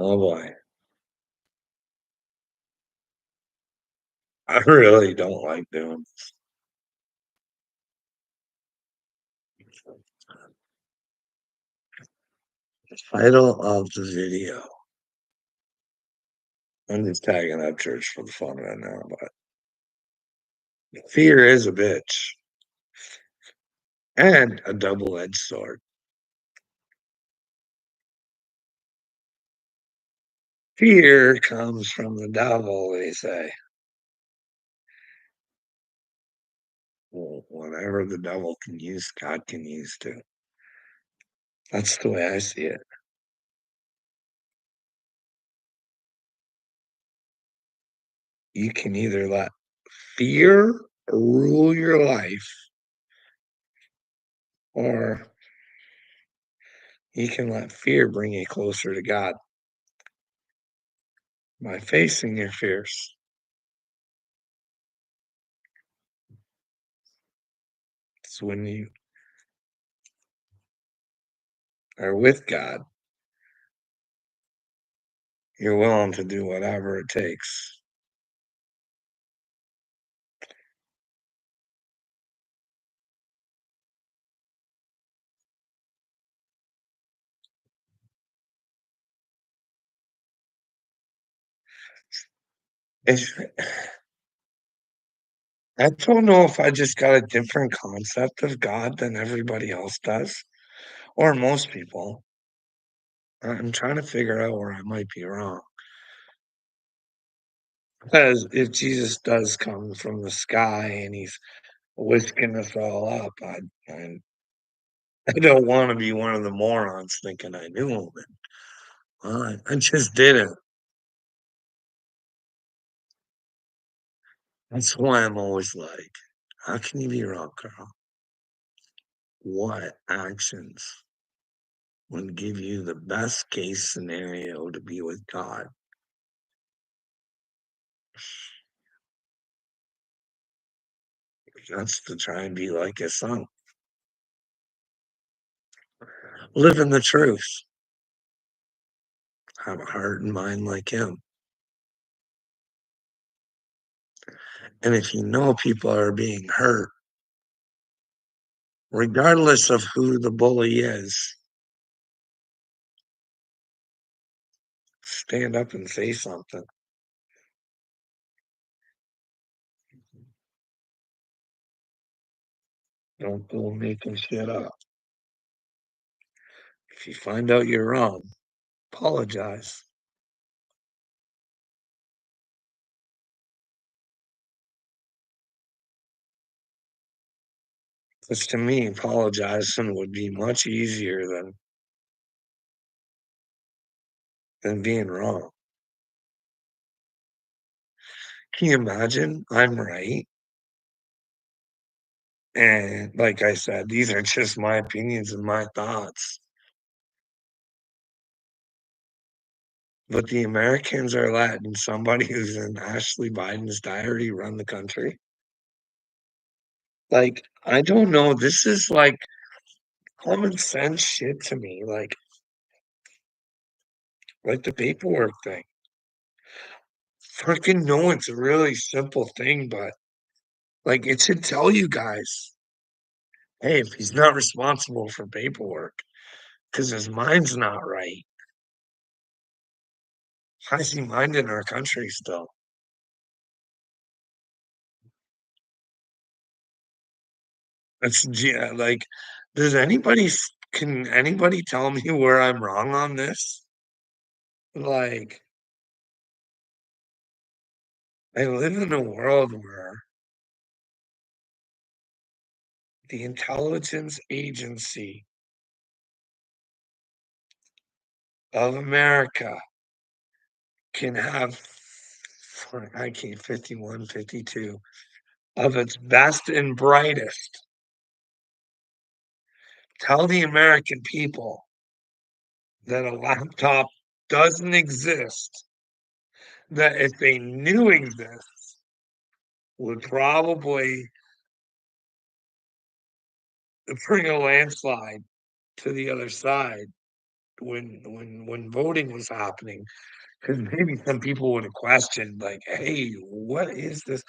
Oh boy. I really don't like doing the title of the video. I'm just tagging up church for the fun right now, but fear is a bitch and a double-edged sword. Fear comes from the devil, they say. Well, whatever the devil can use, God can use too. That's the way I see it. You can either let fear rule your life, or you can let fear bring you closer to God by facing your fears. It's when you are with God, you're willing to do whatever it takes. It's, I don't know if I just got a different concept of God than everybody else does, or most people. I'm trying to figure out where I might be wrong. Because if Jesus does come from the sky and he's whisking us all up, I don't want to be one of the morons thinking I knew him. And, well, I just didn't. That's why I'm always like, how can you be wrong, Carl? What actions would give you the best case scenario to be with God? That's to try and be like his son. Live in the truth. Have a heart and mind like him. And if you know people are being hurt, regardless of who the bully is, stand up and say something. Don't go making shit up. If you find out you're wrong, apologize. Because to me, apologizing would be much easier than being wrong. Can you imagine? I'm right. And like I said, these are just my opinions and my thoughts. But the Americans are letting somebody who's in Ashley Biden's diary run the country. Like, I don't know. This is like common sense shit to me. Like the paperwork thing. Fucking know it's a really simple thing, but like it should tell you guys, hey, if he's not responsible for paperwork because his mind's not right, how is he minding our country still? That's yeah, like, can anybody tell me where I'm wrong on this? Like, I live in a world where the intelligence agency of America can have, I can't, 51, 52 of its best and brightest tell the American people that a laptop doesn't exist, that if they knew exists, would probably bring a landslide to the other side. when voting was happening, because maybe some people would have questioned, like, "Hey, what is this?"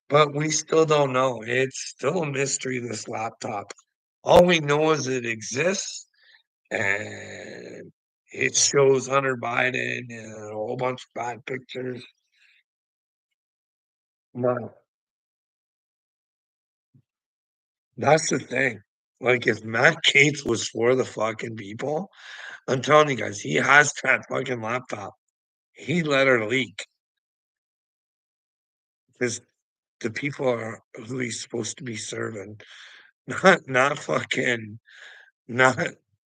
But we still don't know. It's still a mystery, this laptop. All we know is it exists, and it shows Hunter Biden and a whole bunch of bad pictures. No, that's the thing. Like, if Matt Gaetz was for the fucking people, I'm telling you guys, he has that fucking laptop. He let her leak because the people are who he's supposed to be serving, not fucking not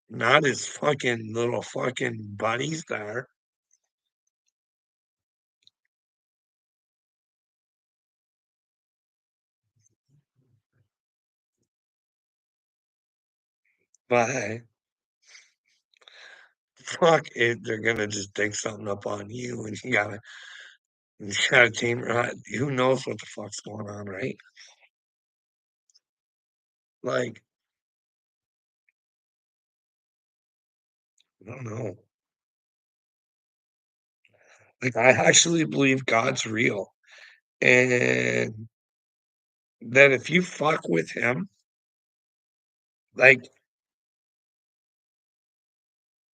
not his fucking little fucking buddies there. But fuck it, they're gonna just dig something up on you, and you gotta team. Who knows what the fuck's going on, right? Like, I don't know. Like, I actually believe God's real, and that if you fuck with him, like,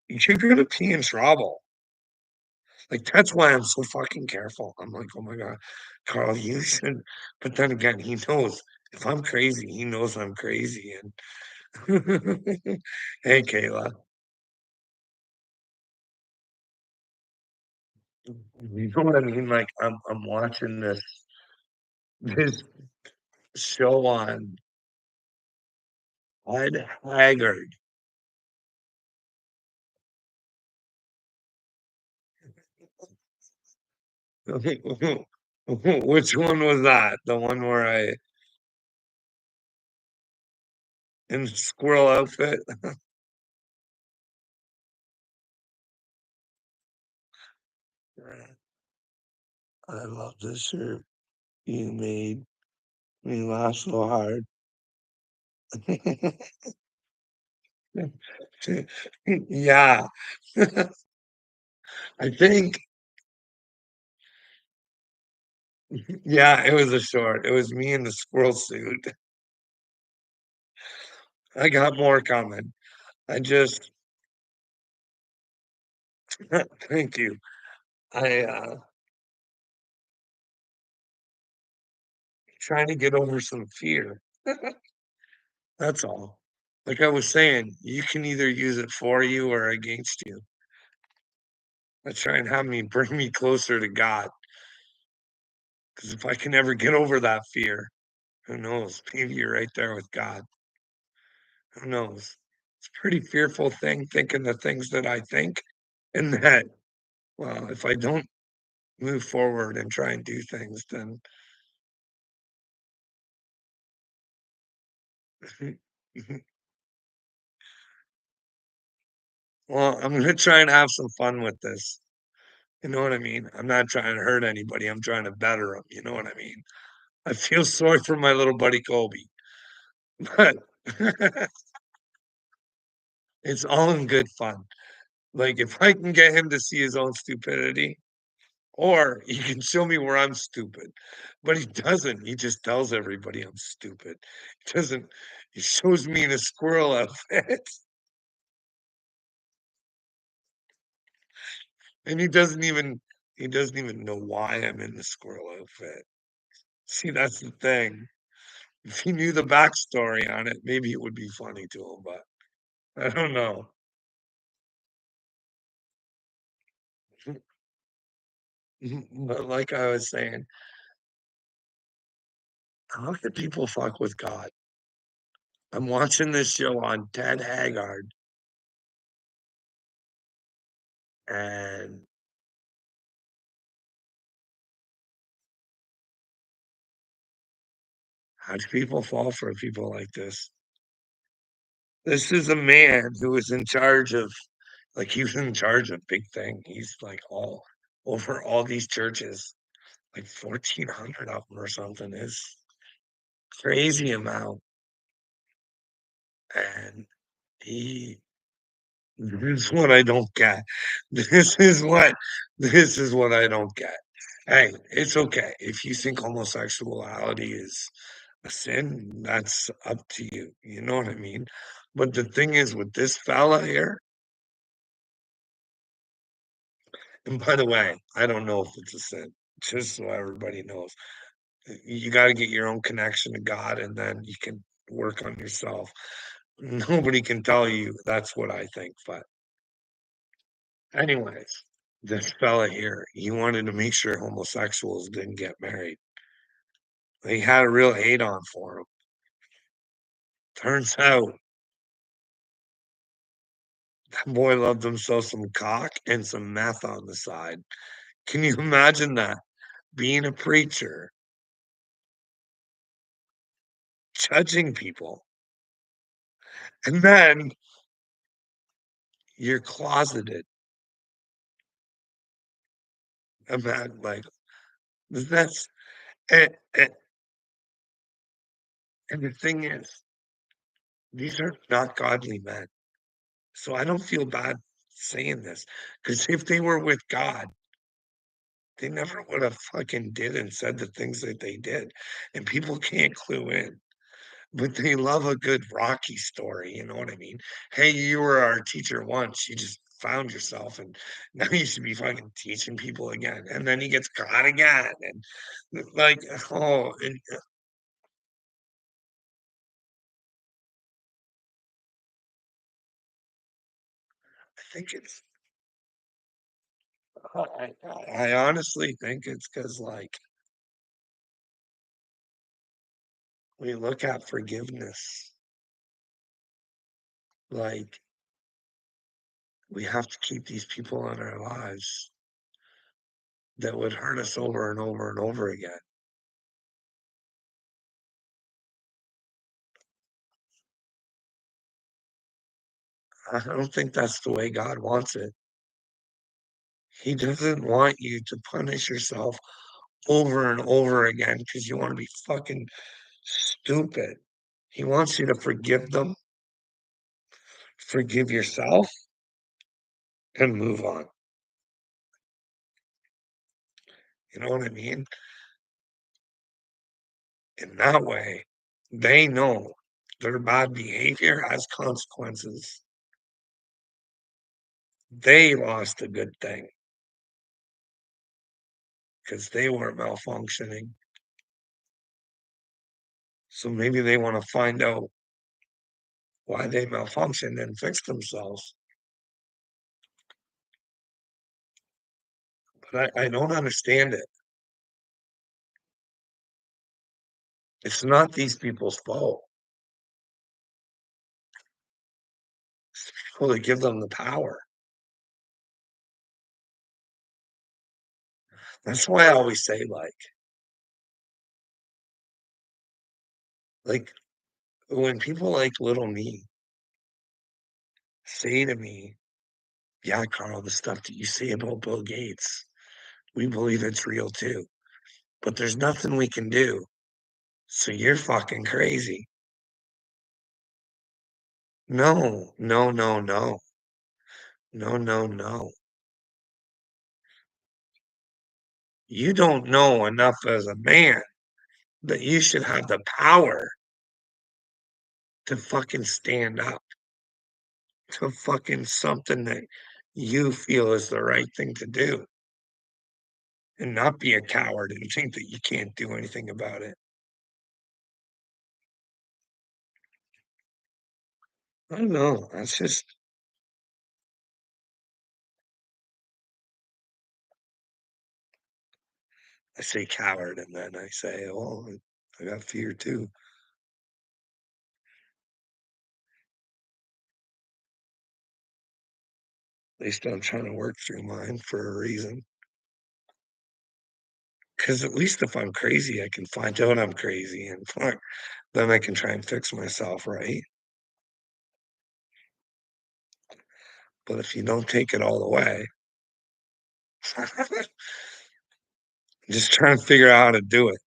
you're gonna be in trouble. Like, that's why I'm so fucking careful. I'm like, "Oh my god, Carl, you should." But then again, he knows if I'm crazy, he knows I'm crazy, and Hey, Kayla. You know what I mean? Like, I'm watching this show on Ed Haggard. Which one was that? The one where I in the squirrel outfit? I love this shirt you made me laugh so hard. Yeah. I think yeah, it was a short. It was me in the squirrel suit. I got more coming. I just thank you. I trying to get over some fear. That's all. Like I was saying, you can either use it for you or against you. I try and have me bring me closer to God. Because if I can ever get over that fear, who knows? Maybe you're right there with God. Who knows? It's a pretty fearful thing thinking the things that I think, and that, well, if I don't move forward and try and do things, then well, I'm gonna try and have some fun with this. You know what I mean? I'm not trying to hurt anybody. I'm trying to better them. You know what I mean? I feel sorry for my little buddy Kobe, but it's all in good fun. Like if I can get him to see his own stupidity, or he can show me where I'm stupid, but he doesn't. He just tells everybody I'm stupid. He doesn't. He shows me in a squirrel outfit, and he doesn't even know why I'm in the squirrel outfit. See, that's the thing. If he knew the backstory on it, maybe it would be funny to him, but I don't know. But like I was saying, how can people fuck with God? I'm watching this show on Ted Haggard, and how do people fall for people like this? This is a man who was in charge of, like, he was in charge of big thing. He's like all over all these churches, like 1,400 of them or something. Is crazy amount. And he This is what I don't get. This is what this is what I don't get. Hey, it's okay. If you think homosexuality is a sin, that's up to you. You know what I mean? But the thing is with this fella here, and by the way, I don't know if it's a sin, just so everybody knows. You got to get your own connection to God and then you can work on yourself. Nobody can tell you that's what I think. But, anyways, this fella here, he wanted to make sure homosexuals didn't get married. He had a real hate on for him. Turns out that boy loved himself some cock and some meth on the side. Can you imagine that? Being a preacher, judging people, and then you're closeted. About like that's and, and, and the thing is, these are not godly men. So I don't feel bad saying this because if they were with God, they never would have fucking did and said the things that they did. And people can't clue in. But they love a good Rocky story, you know what I mean? Hey, you were our teacher once, you just found yourself, and now you should be fucking teaching people again. And then he gets caught again, and like, oh, and I think it's, I honestly think it's because like we look at forgiveness, like we have to keep these people in our lives that would hurt us over and over and over again. I don't think that's the way God wants it. He doesn't want you to punish yourself over and over again because you want to be fucking stupid. He wants you to forgive them, forgive yourself, and move on. You know what I mean? In that way, they know their bad behavior has consequences. They lost a good thing because they were malfunctioning. So maybe they want to find out why they malfunctioned and fix themselves. But I don't understand it. It's not these people's fault. It's people that give them the power. That's why I always say, like when people like little me say to me, "Yeah, Carl, the stuff that you say about Bill Gates, we believe it's real too, but there's nothing we can do. So you're fucking crazy." No, no, no, no, no, no, no. You don't know enough as a man that you should have the power to fucking stand up to fucking something that you feel is the right thing to do and not be a coward and think that you can't do anything about it. I don't know. That's just, I say coward and then I say, oh, I got fear too. At least I'm trying to work through mine for a reason. Because at least if I'm crazy, I can find out I'm crazy and fuck, then I can try and fix myself, right? But if you don't take it all the way, just trying to figure out how to do it.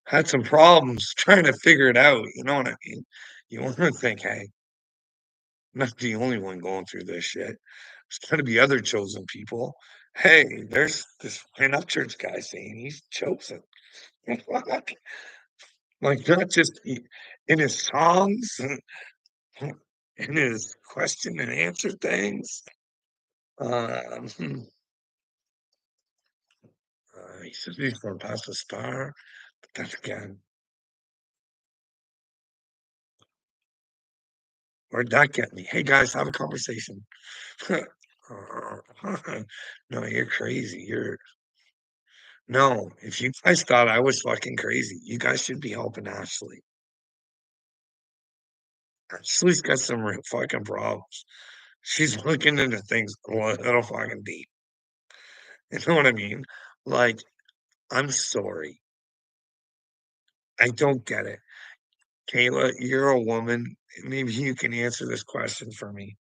Had some problems trying to figure it out. You know what I mean? You want to think, hey, not the only one going through this shit. There's gotta be other chosen people. Hey, there's this enough church guy saying he's chosen. Like, not just in his songs, in his question and answer things. Hmm, he says he's from Pasta Star, but that's again, where'd that get me? Hey guys, have a conversation. No, you're crazy. No, if you guys thought I was fucking crazy, you guys should be helping Ashley. Ashley's got some real fucking problems. She's looking into things a little fucking deep. You know what I mean? Like, I'm sorry. I don't get it. Kayla, you're a woman. Maybe you can answer this question for me.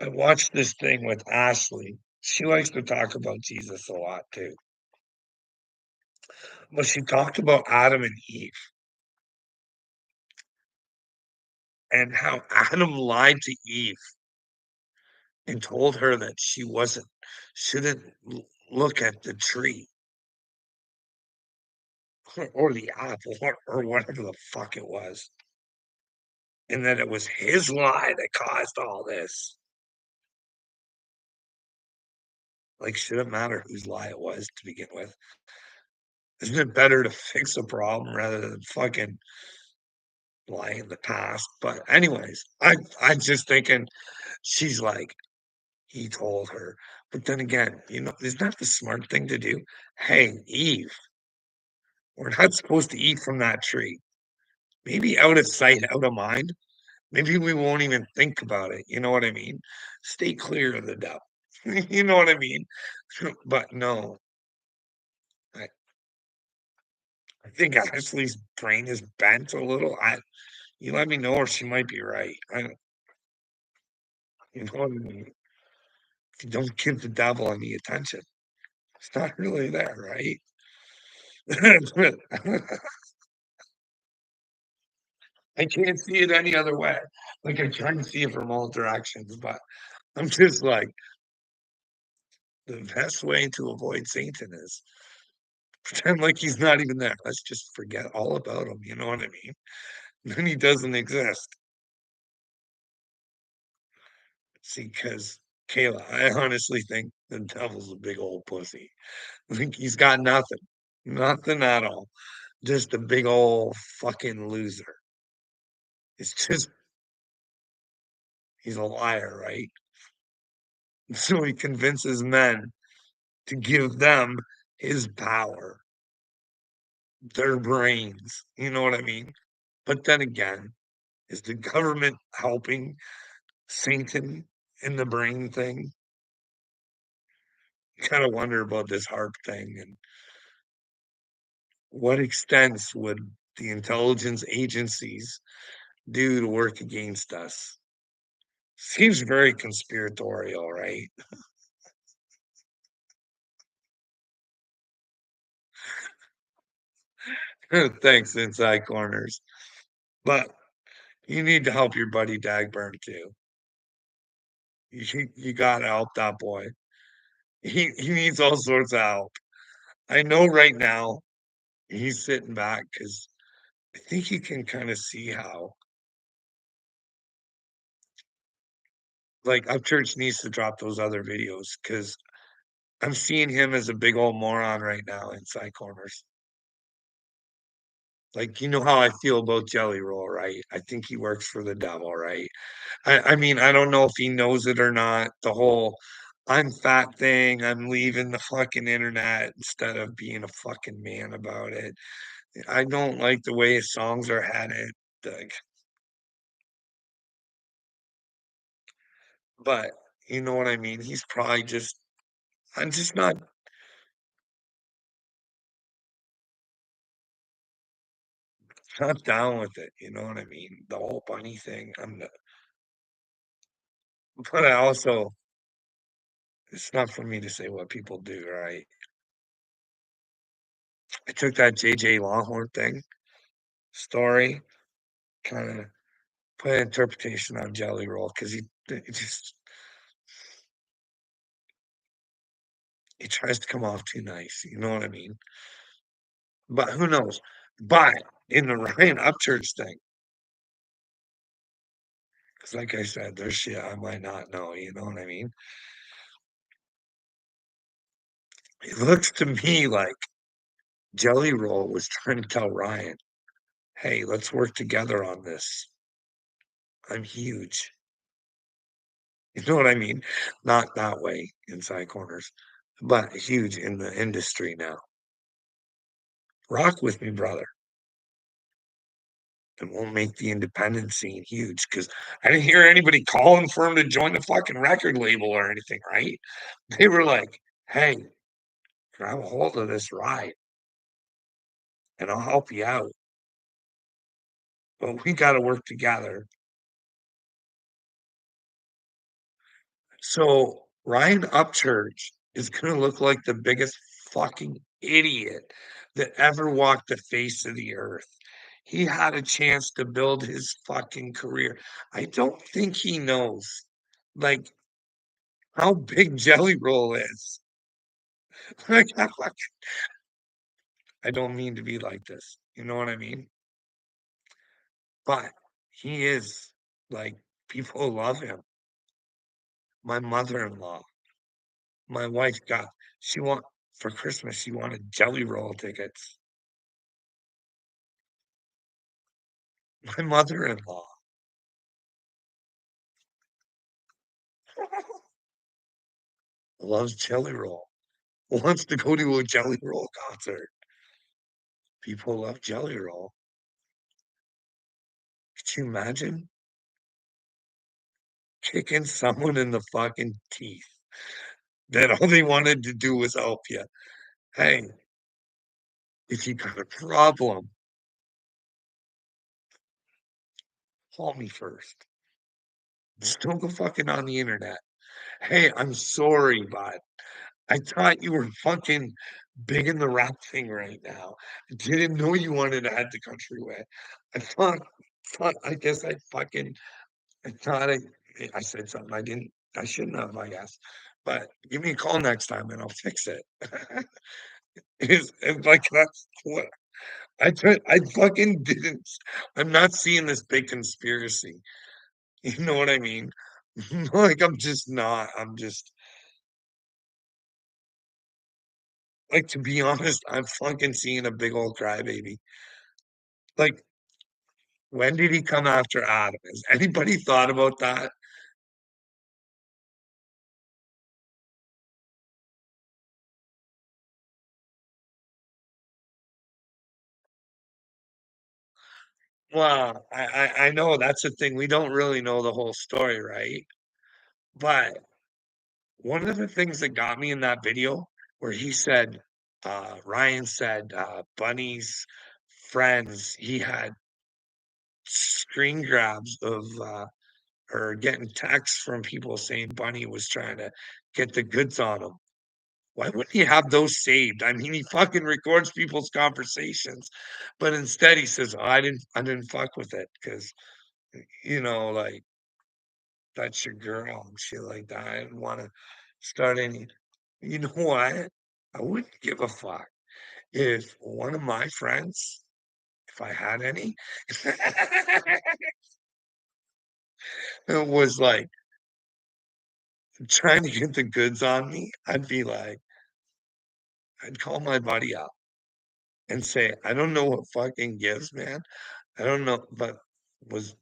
I watched this thing with Ashley. She likes to talk about Jesus a lot too. But she talked about Adam and Eve and how Adam lied to Eve and told her that she shouldn't look at the tree or the apple or whatever the fuck it was. And that it was his lie that caused all this. Like, shouldn't matter whose lie it was to begin with. Isn't it better to fix a problem rather than fucking lie in the past? But anyways, I'm just thinking she's like, he told her. But then again, isn't that the smart thing to do? Hey, Eve, we're not supposed to eat from that tree. Maybe out of sight, out of mind. Maybe we won't even think about it. You know what I mean? Stay clear of the devil. You know what I mean? But no, I, I think Ashley's brain is bent a little. You let me know, or she might be right. You know what I mean? If you don't give the devil any attention, it's not really there, right? I can't see it any other way. Like I try to see it from all directions, but I'm just like the best way to avoid Satan is pretend like he's not even there. Let's just forget all about him. You know what I mean? Then he doesn't exist. See, because Kayla, I honestly think the devil's a big old pussy. Like he's got nothing, nothing at all. Just a big old fucking loser. It's just he's a liar, right? So he convinces men to give them his power, their brains. You know what I mean? But then again, is the government helping Satan in the brain thing? Kind of wonder about this harp thing and what extents would the intelligence agencies do to work against us? Seems very conspiratorial, right? Thanks, Inside Corners. But you need to help your buddy Dagburn too. You gotta help that boy. He needs all sorts of help. I know right now he's sitting back because I think he can kind of see how like Upchurch needs to drop those other videos because I'm seeing him as a big old moron right now inside corners. Like you know how I feel about Jelly Roll, right? I think he works for the devil, right? I mean, I don't know if he knows it or not. The whole I'm fat thing, I'm leaving the fucking internet instead of being a fucking man about it. I don't like the way his songs are headed. Like, but you know what I mean? He's probably just I'm just not down with it. You know what I mean? The whole bunny thing. But I also it's not for me to say what people do, right? I took that JJ Longhorn thing story, kind of. put an interpretation on Jelly Roll because he tries to come off too nice. You know what I mean? But who knows? But in the Ryan Upchurch thing, because like I said, there's shit I might not know. You know what I mean? It looks to me like Jelly Roll was trying to tell Ryan, "Hey, let's work together on this. I'm huge." You know what I mean? Not that way inside corners, but huge in the industry now. Rock with me, brother, and we'll make the independent scene huge. Because I didn't hear anybody calling for him to join the fucking record label or anything, right? They were like, "Hey, grab a hold of this ride, and I'll help you out, but we gotta work together." So, Ryan Upchurch is gonna look like the biggest fucking idiot that ever walked the face of the earth. He had a chance to build his fucking career. I don't think he knows, like, how big Jelly Roll is. Like, I don't mean to be like this, you know what I mean? But he is, like, people love him. My mother-in-law, my wife got she want for Christmas, she wanted Jelly Roll tickets. My mother-in-law loves Jelly Roll, wants to go to a Jelly Roll concert. People love Jelly Roll. Could you imagine kicking someone in the fucking teeth that all they wanted to do was help you? Hey, if you got a problem, call me first. Just don't go fucking on the internet. Hey, I'm sorry, bud. I thought you were fucking big in the rap thing right now. I didn't know you wanted to head the country way. I thought I guess I thought I said something I shouldn't have, I guess. But give me a call next time and I'll fix it. It's like that's what I fucking didn't. I'm not seeing this big conspiracy. You know what I mean? Like I'm just not. I'm just like to be honest, I'm fucking seeing a big old crybaby. Like, when did he come after Adam? Has anybody thought about that? Well, I know that's the thing. We don't really know the whole story, right? But one of the things that got me in that video where he said, Ryan said, Bunny's friends, he had screen grabs of or getting texts from people saying Bunny was trying to get the goods on him. Why wouldn't he have those saved? I mean, he fucking records people's conversations, but instead he says, "Oh, I didn't fuck with it because like that's your girl and shit like that. I didn't want to start any." You know what? I wouldn't give a fuck if one of my friends, if I had any, was like trying to get the goods on me. I'd call my buddy up and say, "I don't know what fucking gives, man. I don't know, but was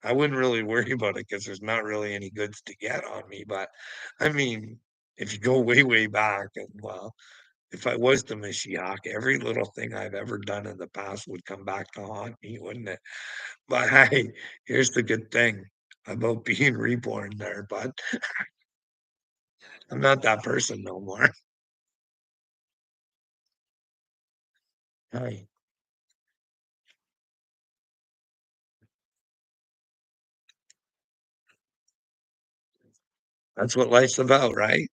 I wouldn't really worry about it because there's not really any goods to get on me. But I mean, if you go way, way back, and well, if I was the Mashiach, every little thing I've ever done in the past would come back to haunt me, wouldn't it? But hey, here's the good thing about being reborn there, bud. I'm not that person no more. Hey, that's what life's about, right?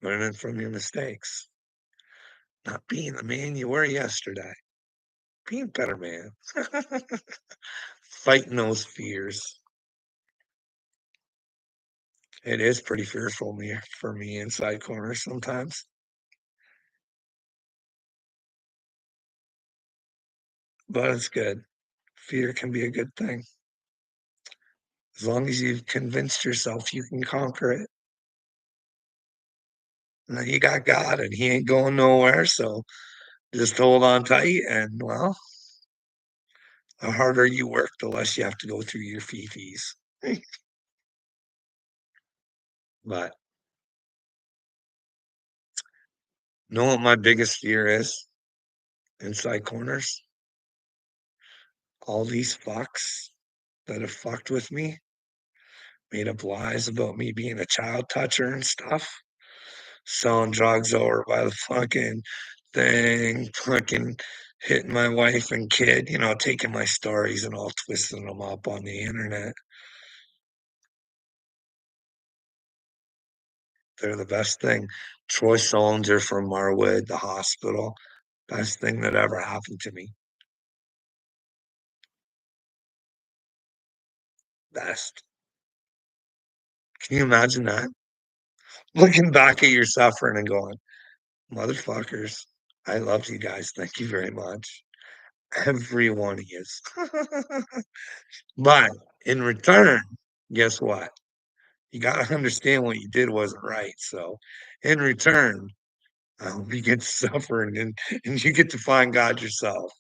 Learning from your mistakes, not being the man you were yesterday, being a better man. fighting those fears. It is pretty fearful for me inside corners sometimes, but it's good. Fear can be a good thing. As long as you've convinced yourself you can conquer it. And then you got God and he ain't going nowhere. So just hold on tight and well, the harder you work, the less you have to go through your fifis. But know what my biggest fear is inside corners? All these fucks that have fucked with me, made up lies about me being a child toucher and stuff, selling drugs over by the fucking thing, fucking hitting my wife and kid, taking my stories and all twisting them up on the internet. They're the best thing. Troy Solinger from Marwood, the hospital, best thing that ever happened to me. Best. Can you imagine that? Looking back at your suffering and going, motherfuckers, I love you guys. Thank you very much. Every one of you. But in return, guess what? You got to understand what you did wasn't right. So in return, I hope you get to suffer and you get to find God yourself.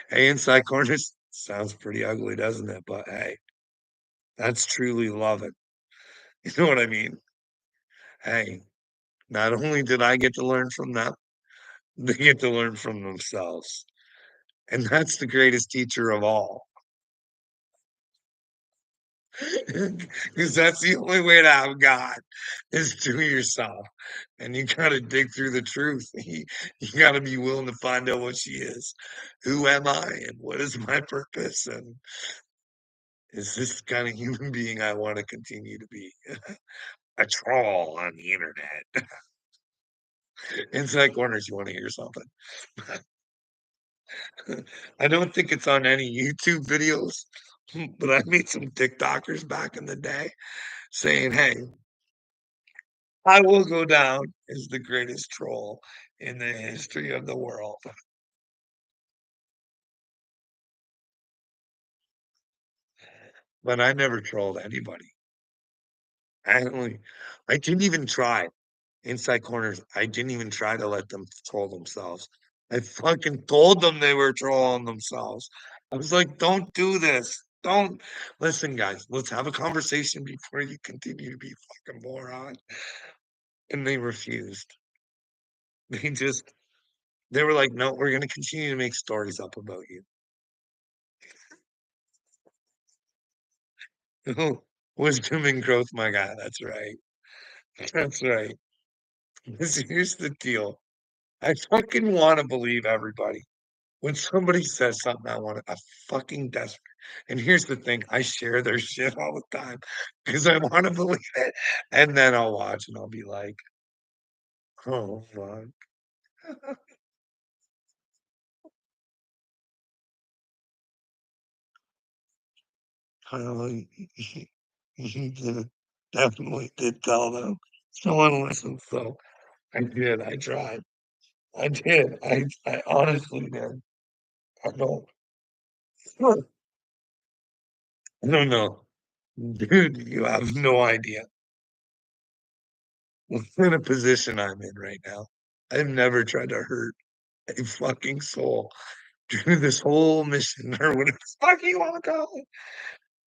Hey, inside corners sounds pretty ugly, doesn't it? But hey, that's truly loving. You know what I mean? Hey, not only did I get to learn from them, they get to learn from themselves. And that's the greatest teacher of all. Because that's the only way to have God is through yourself. And you got to dig through the truth. You got to be willing to find out what she is. Who am I? And what is my purpose? And is this the kind of human being I want to continue to be? A troll on the internet. Inside corners, you want to hear something. I don't think it's on any YouTube videos, but I made some TikTokers back in the day saying, hey, I will go down as the greatest troll in the history of the world. But I never trolled anybody. I only, I didn't even try inside corners. I didn't even try to let them troll themselves. I fucking told them they were trolling themselves. I was like, don't do this. Don't listen, guys. Let's have a conversation before you continue to be fucking moron. And they refused. They just, they were like, no, we're going to continue to make stories up about you. Wisdom and growth, my guy. That's right. That's right. Here's the deal. I fucking want to believe everybody. When somebody says something, I fucking desperate. And here's the thing, I share their shit all the time because I want to believe it. And then I'll watch and I'll be like, oh fuck. Oh, you did definitely did tell them. Someone listened, so I did. I tried. I did. I honestly did. I don't I don't know. Dude, you have no idea what kind of position I'm in right now. I've never tried to hurt a fucking soul through this whole mission or whatever the fuck you want to call it.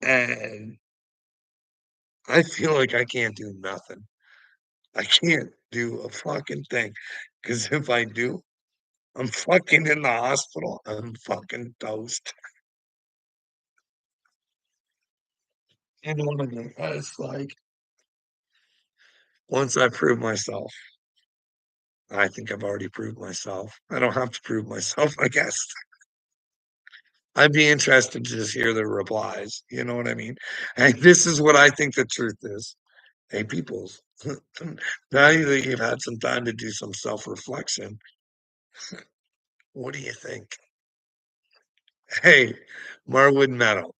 And I feel like I can't do nothing. I can't do a fucking thing. Because if I do, I'm fucking in the hospital. I'm fucking toast. You know what I mean? It's like once I prove myself, I think I've already proved myself. I don't have to prove myself, I guess. I'd be interested to just hear the replies. You know what I mean? And this is what I think the truth is. Hey, peoples, now that you've had some time to do some self reflection, what do you think? Hey, Marwood Meadow,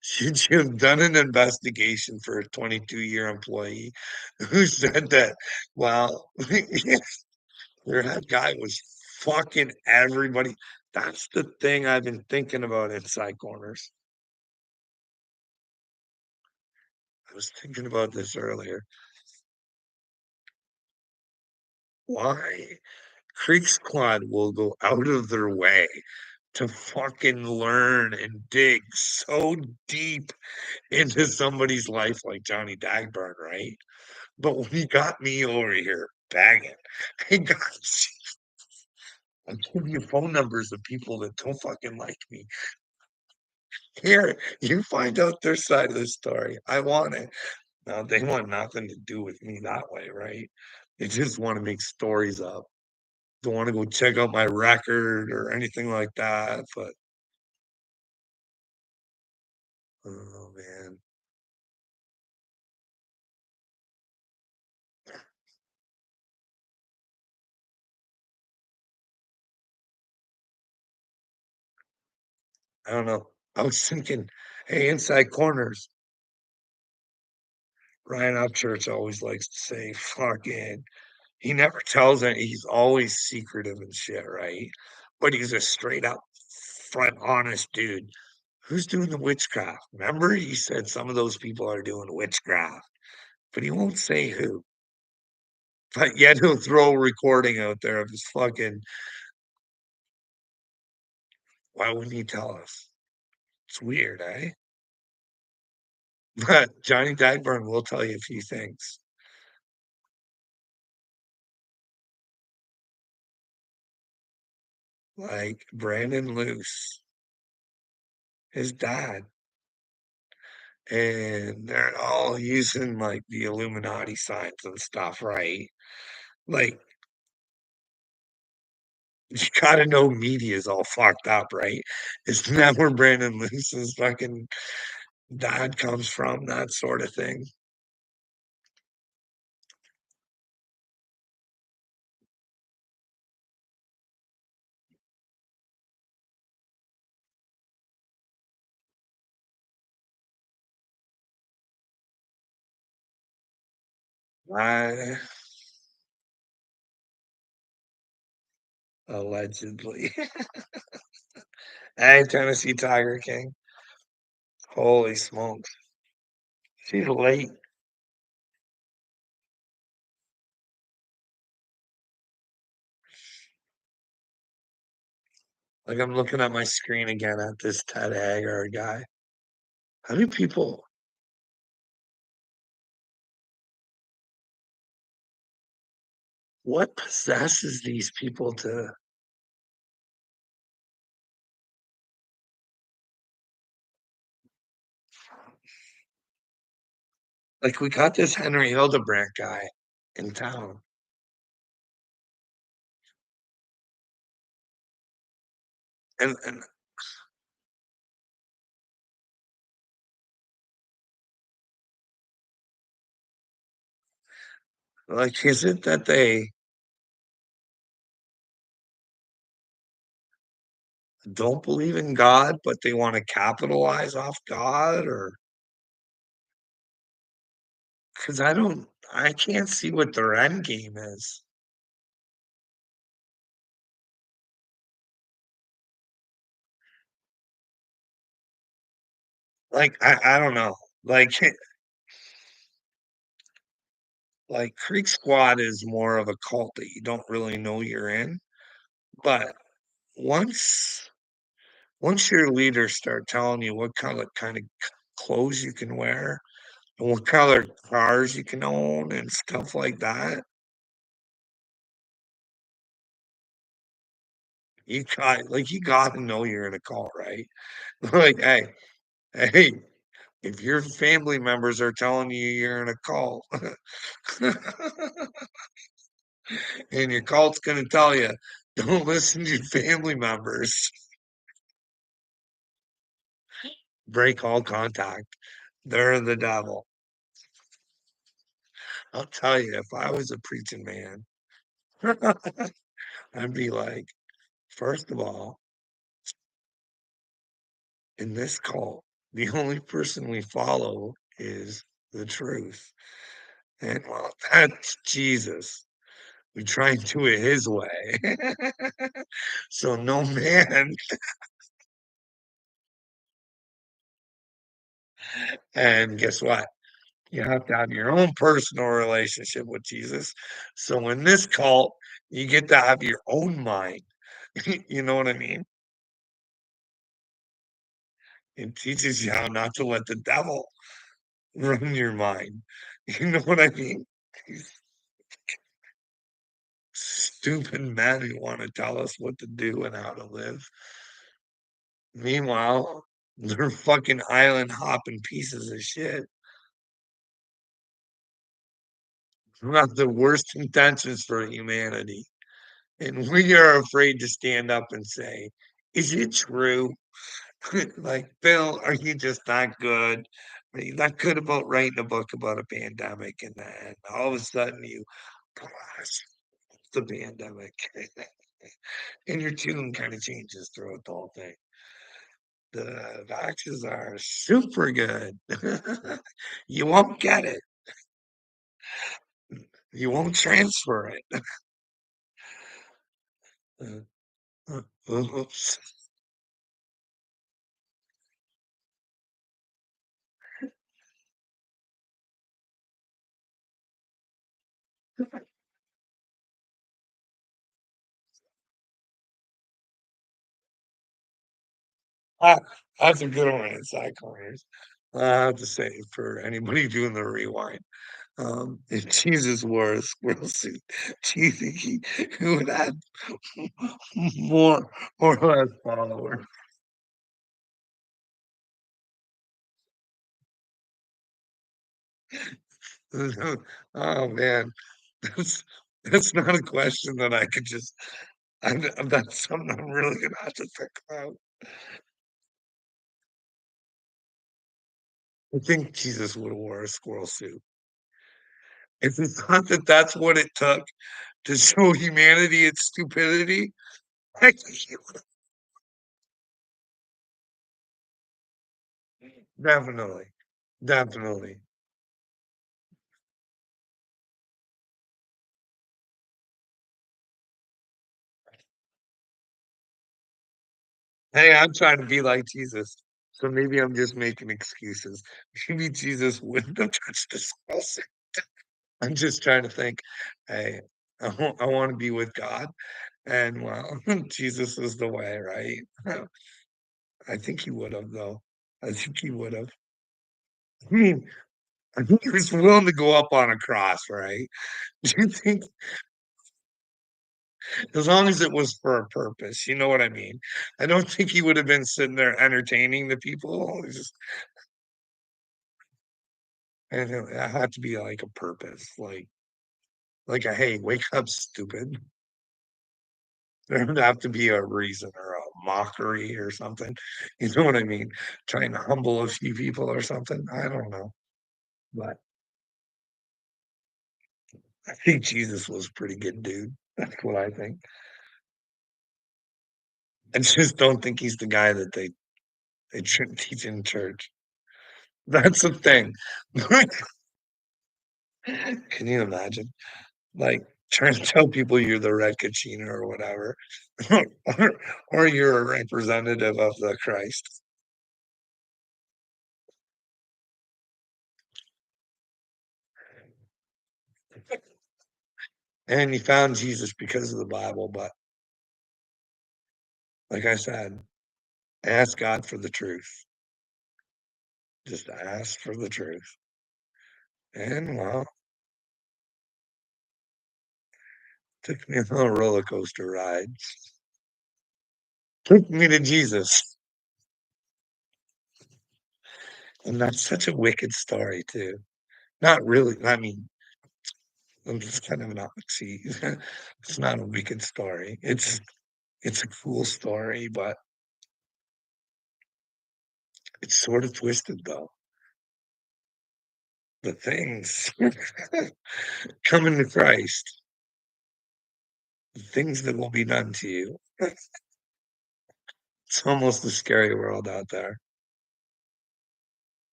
should you have done an investigation for a 22-year employee who said that, well, their head guy was fucking everybody? That's the thing I've been thinking about inside corners. I was thinking about this earlier. Why Creek Squad will go out of their way to fucking learn and dig so deep into somebody's life like Johnny Dagburn, right? But when he got me over here bagging, he got I'll give you phone numbers of people that don't fucking like me. Here, you find out their side of the story. I want it. Now they want nothing to do with me that way, right? They just want to make stories up. Don't want to go check out my record or anything like that. But oh man, I don't know. I was thinking, hey, inside corners. Ryan Upchurch always likes to say, fucking he never tells it. He's always secretive and shit, right? But he's a straight up front honest dude. Who's doing the witchcraft? Remember, he said some of those people are doing witchcraft, but he won't say who. But yet he'll throw a recording out there of his fucking. Why wouldn't he tell us? It's weird, eh? But Johnny Dagburn will tell you a few things. Like Brandon Luce, his dad, and they're all using like the Illuminati signs and stuff, right? Like you gotta know media is all fucked up, right? Isn't that where Brandon Luce's fucking dad comes from? That sort of thing. Uh, allegedly. Hey, Tennessee Tiger King. Holy smokes. She's late. Like I'm looking at my screen again at this Ted Hager guy. How do people what possesses these people to like we got this Henry Hildebrandt guy in town. And like is it that they don't believe in God, but they want to capitalize off God or because I can't see what their end game is. Like I don't know. Like like Creek Squad is more of a cult that you don't really know you're in. But once once your leaders start telling you what kind of clothes you can wear and what color cars you can own and stuff like that, you got to know you're in a cult, right? Like, hey, if your family members are telling you you're in a cult, and your cult's going to tell you, don't listen to your family members, break all contact. They're the devil. I'll tell you, if I was a preaching man, I'd be like, first of all, In this cult, the only person we follow is the truth. And well, that's Jesus. We try and do it his way. So no man. And guess what? You have to have your own personal relationship with Jesus. So in this cult, you get to have your own mind. You know what I mean? It teaches you how not to let the devil run your mind. You know what I mean? These stupid men who want to tell us what to do and how to live. Meanwhile, they're fucking island hopping pieces of shit who have the worst intentions for humanity. And we are afraid to stand up and say, is it true? Like, Bill, are you just not good? Are you not good about writing a book about a pandemic? And then all of a sudden you blast the pandemic. And your tune kind of changes throughout the whole thing. The vaxes are super good. You won't get it. You won't transfer it. Oops. Ah, that's a good one in side corners. I have to say, for anybody doing the rewind, if Jesus wore a squirrel suit, do you think he would have more or less followers? Oh man, that's that's not a question that I could just. That's something I'm really gonna have to think about. I think Jesus would have wore a squirrel suit. If it's not that that's what it took to show humanity its stupidity, I think he would have definitely, definitely. Hey, I'm trying to be like Jesus, so maybe I'm just making excuses. Maybe Jesus wouldn't have touched the squirrel suit. I'm just trying to think, hey, I want to be with God, and well, Jesus is the way, right? I think he would have, though. I think he would have. I mean, I think he was willing to go up on a cross, right? Do you think, as long as it was for a purpose, you know what I mean? I don't think he would have been sitting there entertaining the people. It's just, and it had to be like a purpose, like a hey, wake up, stupid. There would have to be a reason or a mockery or something. You know what I mean? Trying to humble a few people or something. I don't know, but I think Jesus was a pretty good dude. That's what I think. I just don't think he's the guy that they shouldn't teach in church. That's the thing. Can you imagine? Like trying to tell people you're the red Kachina or whatever, or, or you're a representative of the Christ. And you found Jesus because of the Bible, but like I said, ask God for the truth. Just ask for the truth. And well, took me on a roller coaster ride. Took me to Jesus. And that's such a wicked story too. Not really. I mean, it's kind of an see. It's not a wicked story. It's a cool story, but it's sort of twisted though. The things coming to Christ, the things that will be done to you. It's almost a scary world out there.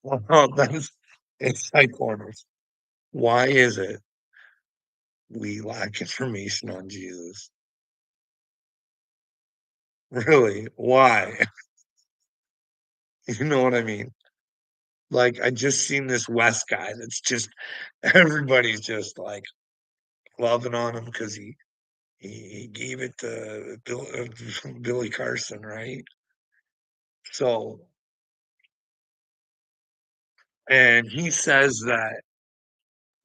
Well, that's inside corners. Why is it we lack information on Jesus? Really? Why? You know what I mean? Like, I just seen this West guy that's just everybody's just, like, loving on him because he gave it to Billy Carson, right? So and he says that,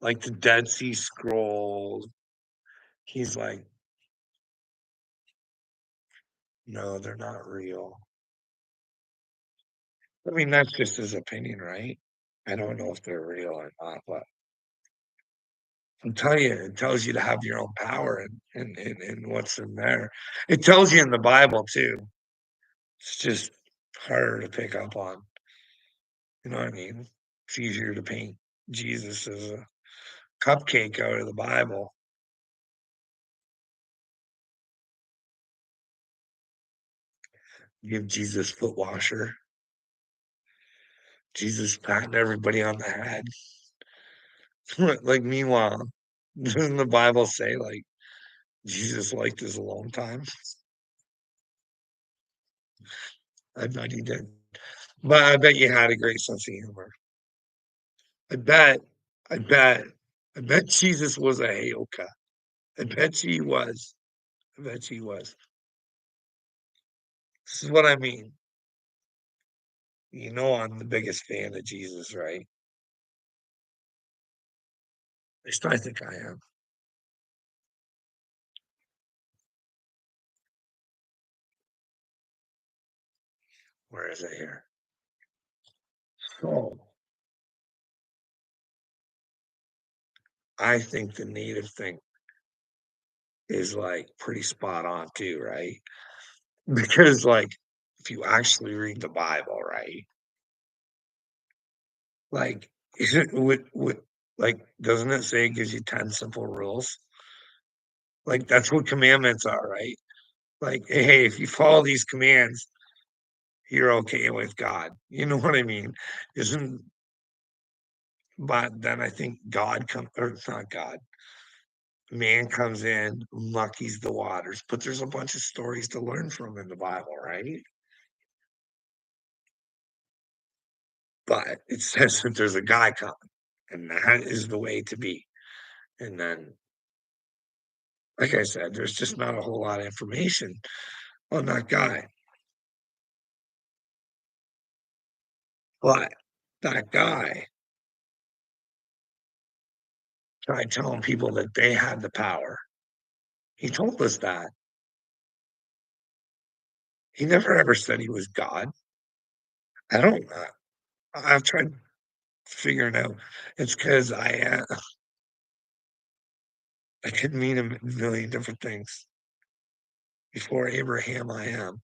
like, the Dead Sea Scrolls, he's like, "No, they're not real." I mean, that's just his opinion, right? I don't know if they're real or not, but I'm telling you, it tells you to have your own power and what's in there. It tells you in the Bible too. It's just harder to pick up on. You know what I mean? It's easier to paint Jesus as a cupcake out of the Bible. Give Jesus foot washer. Jesus patting everybody on the head. Like, meanwhile, doesn't the Bible say, like, Jesus liked his alone time? I bet he did. But I bet you had a great sense of humor. I bet, I bet, I bet Jesus was a Heyoka. I bet he was. I bet he was. This is what I mean. You know, I'm the biggest fan of Jesus, right? At least I think I am. Where is it here? So I think the native thing is like pretty spot on too, right? Because like if you actually read the Bible, right? Like is it would like doesn't it say it gives you 10 simple rules? Like that's what commandments are, right? Like, hey, if you follow these commands, you're okay with God. You know what I mean? Isn't but then I think God comes or it's not God. Man comes in, muckies the waters, but there's a bunch of stories to learn from in the Bible, right? But it says that there's a guy coming, and that is the way to be. And then, like I said, there's just not a whole lot of information on that guy. But that guy tried telling people that they had the power. He told us that. He never ever said he was God. I don't know. I've tried figuring out. It's because I could mean a million different things. Before Abraham, I am.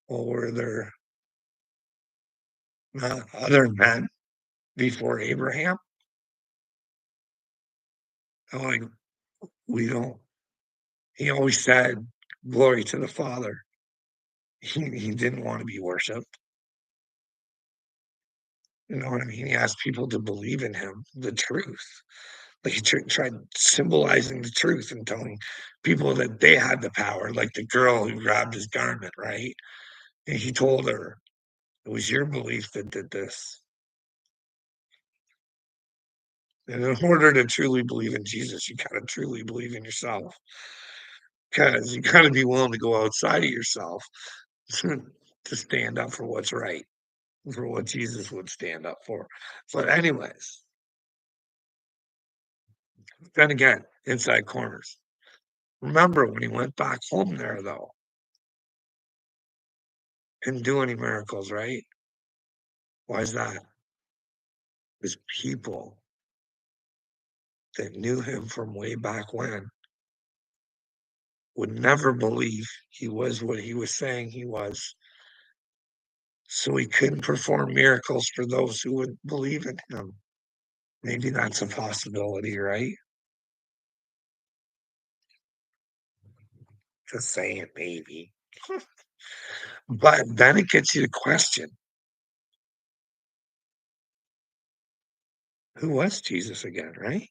Well, were there not other men before Abraham? I'm like, we don't. He always said, "Glory to the Father." He didn't want to be worshipped. You know what I mean? He asked people to believe in him, the truth. Like he tried symbolizing the truth and telling people that they had the power, like the girl who grabbed his garment, right? And he told her, "It was your belief that did this." And in order to truly believe in Jesus, you gotta truly believe in yourself, because you gotta be willing to go outside of yourself to stand up for what's right, for what Jesus would stand up for. But anyways, then again, inside corners. Remember when he went back home there though, couldn't do any miracles, right? Why is that? Because people that knew him from way back when would never believe he was what he was saying he was so he couldn't perform miracles for those who would believe in him. Maybe that's a possibility, right? Just saying maybe. But then it gets you to question, who was Jesus again, right?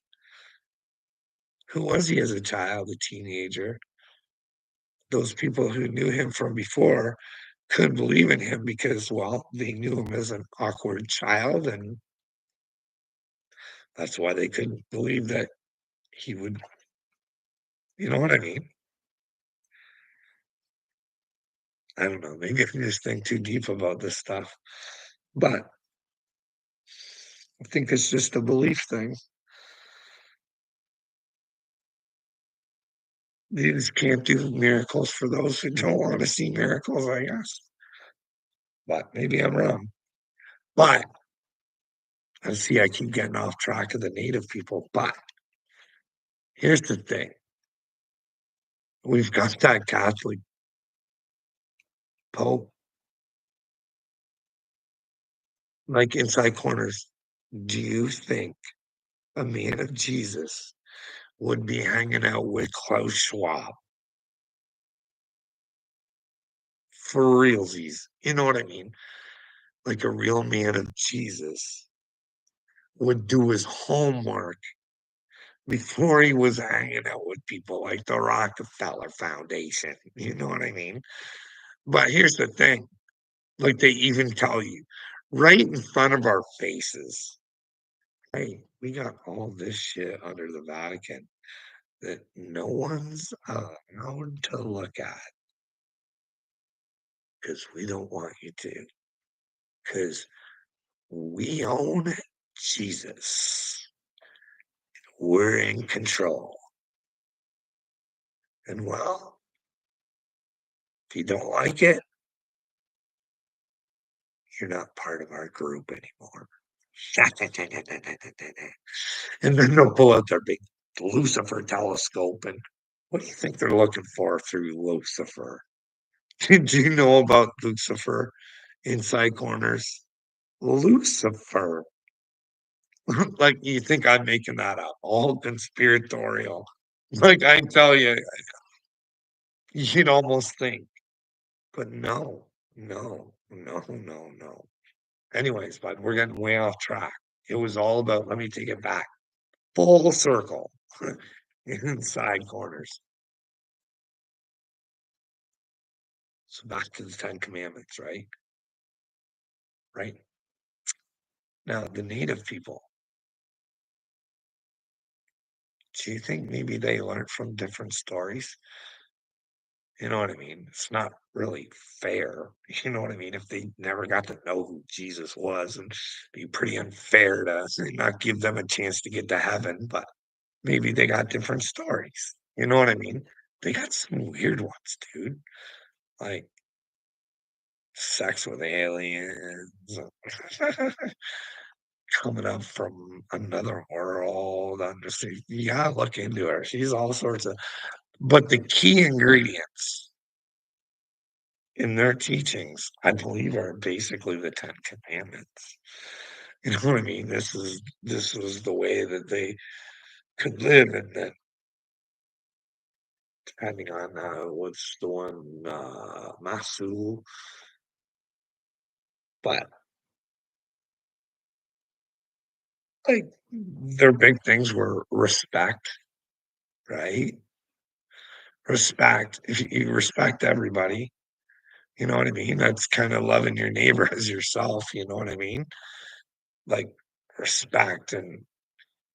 Who was he as a child, a teenager? Those people who knew him from before couldn't believe in him because, well, they knew him as an awkward child, and that's why they couldn't believe that he would, you know what I mean? I don't know. Maybe I just think too deep about this stuff, but I think it's just a belief thing. You just can't do miracles for those who don't want to see miracles, I guess. But maybe I'm wrong. But I see I keep getting off track of the native people. But here's the thing, we've got that Catholic Pope, like inside corners. Do you think a man of Jesus would be hanging out with Klaus Schwab for realsies? You know what I mean? Like a real man of Jesus would do his homework before he was hanging out with people like the Rockefeller Foundation. You know what I mean? But here's the thing, like they even tell you right in front of our faces, hey, we got all this shit under the Vatican that no one's allowed to look at because we don't want you to, because we own Jesus. We're in control. And well, if you don't like it, you're not part of our group anymore. And then they'll pull out their big Lucifer telescope. And what do you think they're looking for through Lucifer? Did you know about Lucifer inside corners? Lucifer. Like you think I'm making that up, all conspiratorial. Like I tell you, you'd almost think, but no, no, no, no, no. Anyways, but we're getting way off track. It was all about, let me take it back, full circle, inside corners. So back to the Ten Commandments, right? Right. Now, the native people, do you think maybe they learned from different stories? You know what I mean? It's not really fair. You know what I mean? If they never got to know who Jesus was, and be pretty unfair to not give them a chance to get to heaven, but maybe they got different stories. You know what I mean? They got some weird ones, dude. Like sex with aliens, coming up from another world. Understand? You gotta look into her. She's all sorts of, but the key ingredients in their teachings, I believe, are basically the Ten Commandments. You know what I mean? This was the way that they could live, and then depending on what's the one Masu, but like their big things were respect, right? Respect. If you respect everybody, you know what I mean? That's kind of loving your neighbor as yourself. You know what I mean? Like respect and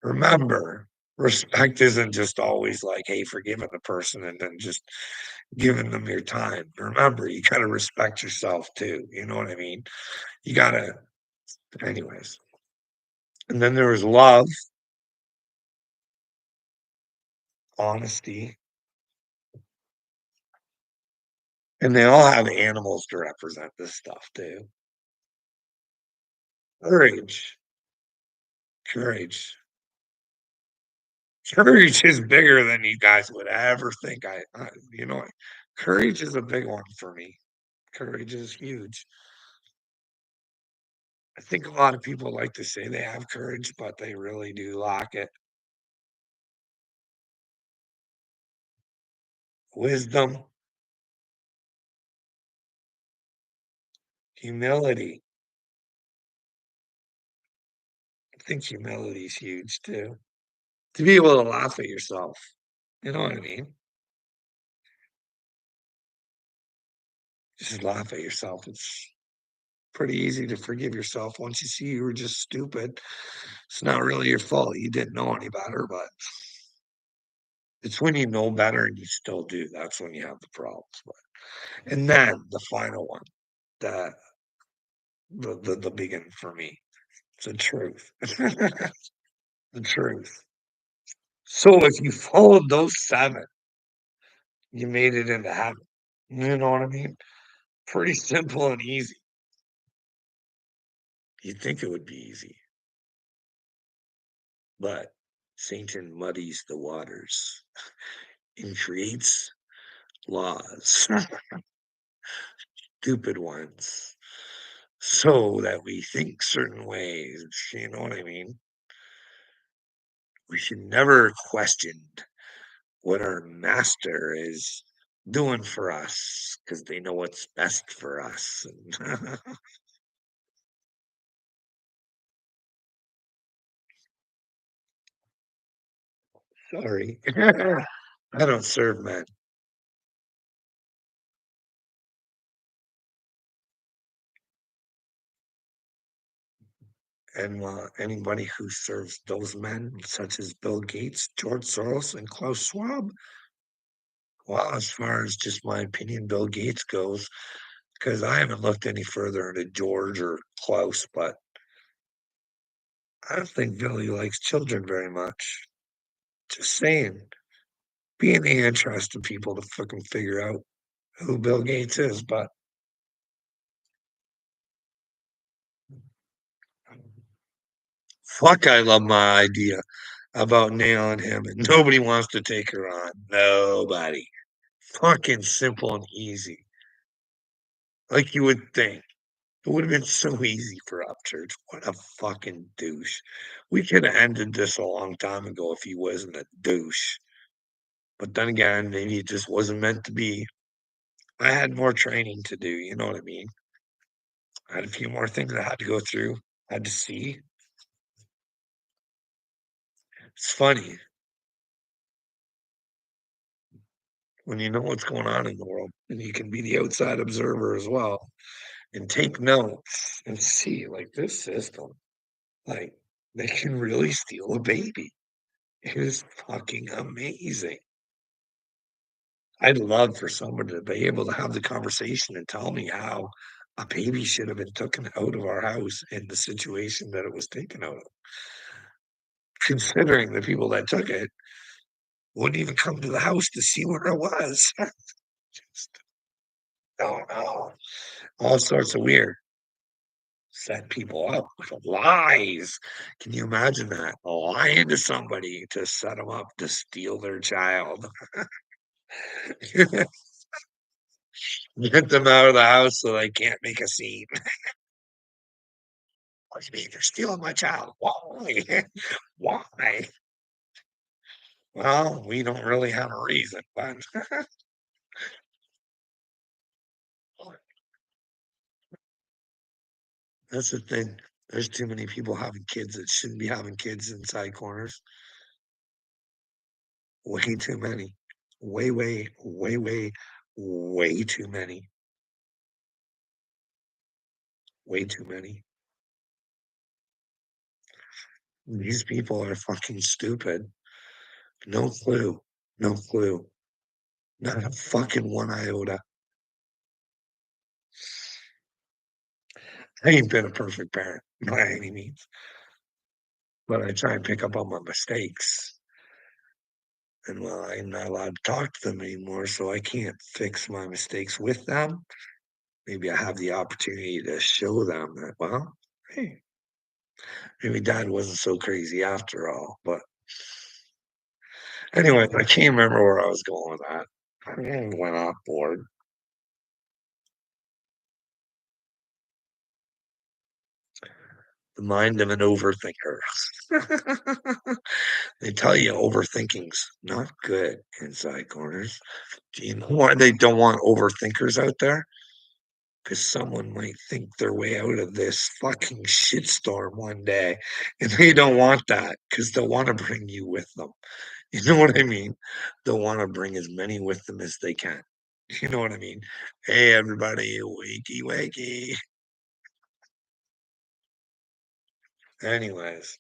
remember, respect isn't just always like, hey, forgiving the person and then just giving them your time. Remember, you got to respect yourself too. You know what I mean? You got to, anyways. And then there was love, honesty, and they all have animals to represent this stuff too. Courage, courage. Courage is bigger than you guys would ever think. You know, courage is a big one for me. Courage is huge. I think a lot of people like to say they have courage, but they really do lack it. Wisdom, humility. I think humility is huge too. To be able to laugh at yourself. You know what I mean? Just laugh at yourself. It's pretty easy to forgive yourself once you see you were just stupid. It's not really your fault. You didn't know any better, but it's when you know better and you still do. That's when you have the problems. And then the final one, the the big one for me. It's the truth. The truth. So if you followed those 7, you made it into heaven. You know what I mean? Pretty simple and easy. You'd think it would be easy, but Satan muddies the waters and creates laws, stupid ones, so that we think certain ways. You know what I mean? We should never question what our master is doing for us because they know what's best for us. Sorry. I don't serve men. And anybody who serves those men, such as Bill Gates, George Soros, and Klaus Schwab, well, as far as just my opinion, Bill Gates goes, because I haven't looked any further into George or Klaus, but I don't think Billy likes children very much. Just saying. Be in the interest of people to fucking figure out who Bill Gates is, but fuck, I love my idea about nailing him, and nobody wants to take her on. Nobody. Fucking simple and easy. Like you would think. It would have been so easy for Upchurch. What a fucking douche. We could have ended this a long time ago if he wasn't a douche. But then again, maybe it just wasn't meant to be. I had more training to do, you know what I mean? I had a few more things I had to go through, had to see. It's funny when you know what's going on in the world and you can be the outside observer as well and take notes and see like this system, like they can really steal a baby. It is fucking amazing. I'd love for someone to be able to have the conversation and tell me how a baby should have been taken out of our house in the situation that it was taken out of, considering the people that took it wouldn't even come to the house to see where it was. Just don't know. All sorts of weird. Set people up with lies. Can you imagine that? Lying to somebody to set them up to steal their child. Get them out of the house so they can't make a scene. What do you mean you're stealing my child? Why? Why? Well, we don't really have a reason, but that's the thing. There's too many people having kids that shouldn't be having kids inside corners. Way too many. Way, way, way, way, way too many. Way too many. These people are fucking stupid. No clue. No clue. Not a fucking one iota. I ain't been a perfect parent by any means, but I try and pick up on my mistakes. And well, I'm not allowed to talk to them anymore, so I can't fix my mistakes with them. Maybe I have the opportunity to show them that, well, hey, maybe dad wasn't so crazy after all. But anyway, I can't remember where I was going with that. I went off board. the mind of an overthinker. They tell you overthinking's not good inside corners. Do you know why they don't want overthinkers out there? Because someone might think their way out of this fucking shitstorm one day, and they don't want that because they'll want to bring you with them. You know what I mean? They'll want to bring as many with them as they can. You know what I mean? Hey, everybody, wakey, wakey. Anyways,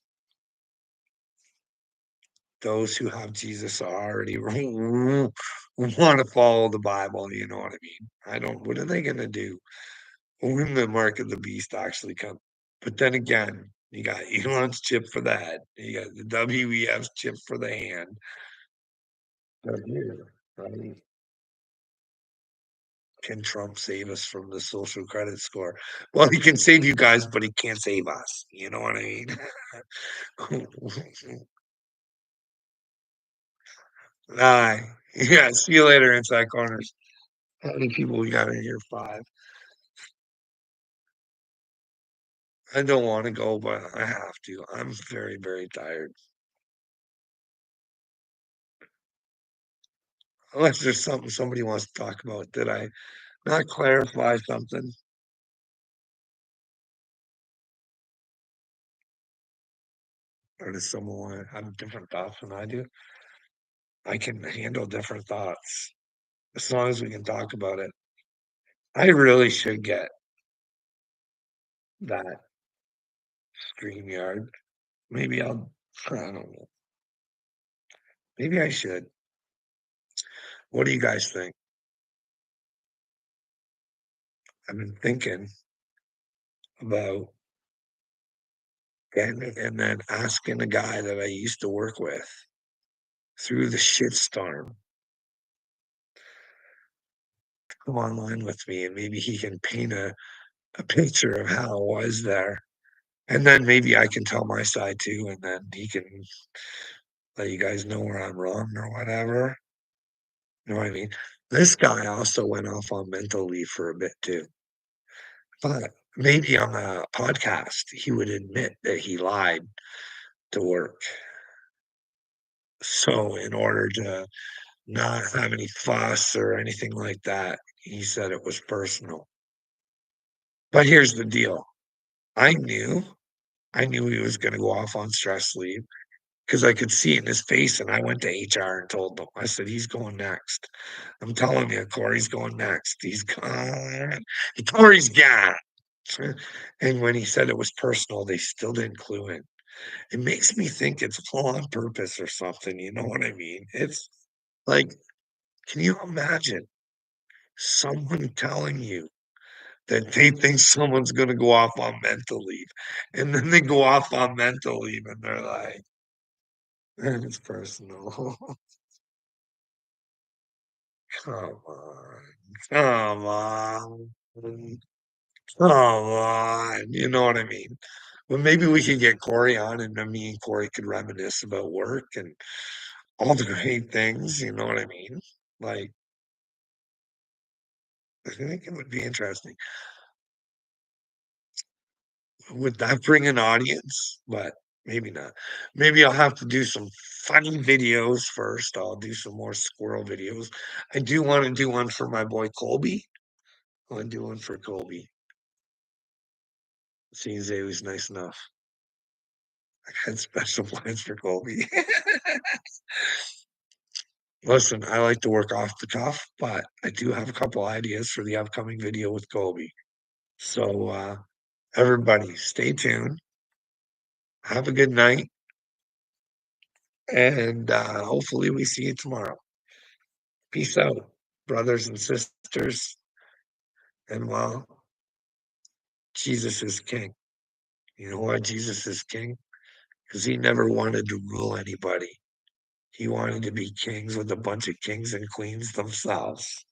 those who have Jesus already want to follow the Bible. You know what I mean? I don't, what are they going to do when the mark of the beast actually comes? But then again, you got Elon's chip for the head. You got the WEF's chip for the hand. But here, right? Can Trump save us from the social credit score? Well, he can save you guys, but he can't save us. You know what I mean? Aye. Yeah. See you later, Inside Corners. How many people we got in here? 5. I don't want to go, but I have to. I'm very, very tired. Unless there's something somebody wants to talk about. Did I not clarify something? Or does someone want to have different thoughts than I do? I can handle different thoughts as long as we can talk about it. I really should get that StreamYard. Maybe I don't know. Maybe I should. What do you guys think? I've been thinking about getting it and then asking a guy that I used to work with through the shitstorm to come online with me and maybe he can paint a picture of how it was there. And then maybe I can tell my side too, and then he can let you guys know where I'm wrong or whatever. You know what I mean? This guy also went off on mental leave for a bit too. But maybe on a podcast, he would admit that he lied to work. So, in order to not have any fuss or anything like that, he said it was personal. But here's the deal. I knew, I knew he was going to go off on stress leave because I could see it in his face. And I went to HR and told them, I said, he's going next. I'm telling you, Corey's going next. He's gone. Corey's gone. And when he said it was personal, they still didn't clue in. It makes me think it's all on purpose or something. You know what I mean? It's like, can you imagine someone telling you that they think someone's going to go off on mental leave, and then they go off on mental leave, and they're like, "It's personal." Come on, come on, come on. You know what I mean? Well, maybe we could get Corey on, and then me and Corey could reminisce about work and all the great things. You know what I mean? Like, I think it would be interesting. Would that bring an audience? But maybe not. Maybe I'll have to do some funny videos first. I'll do some more squirrel videos. I do want to do one for my boy Colby. I want to do one for Colby. Seems he was nice enough. I had special plans for Colby. Listen, I like to work off the cuff, but I do have a couple ideas for the upcoming video with Colby. So, everybody, stay tuned. Have a good night, and hopefully, we see you tomorrow. Peace out, brothers and sisters. And well, Jesus is king. You know why Jesus is king? Because he never wanted to rule anybody. He wanted to be kings with a bunch of kings and queens themselves.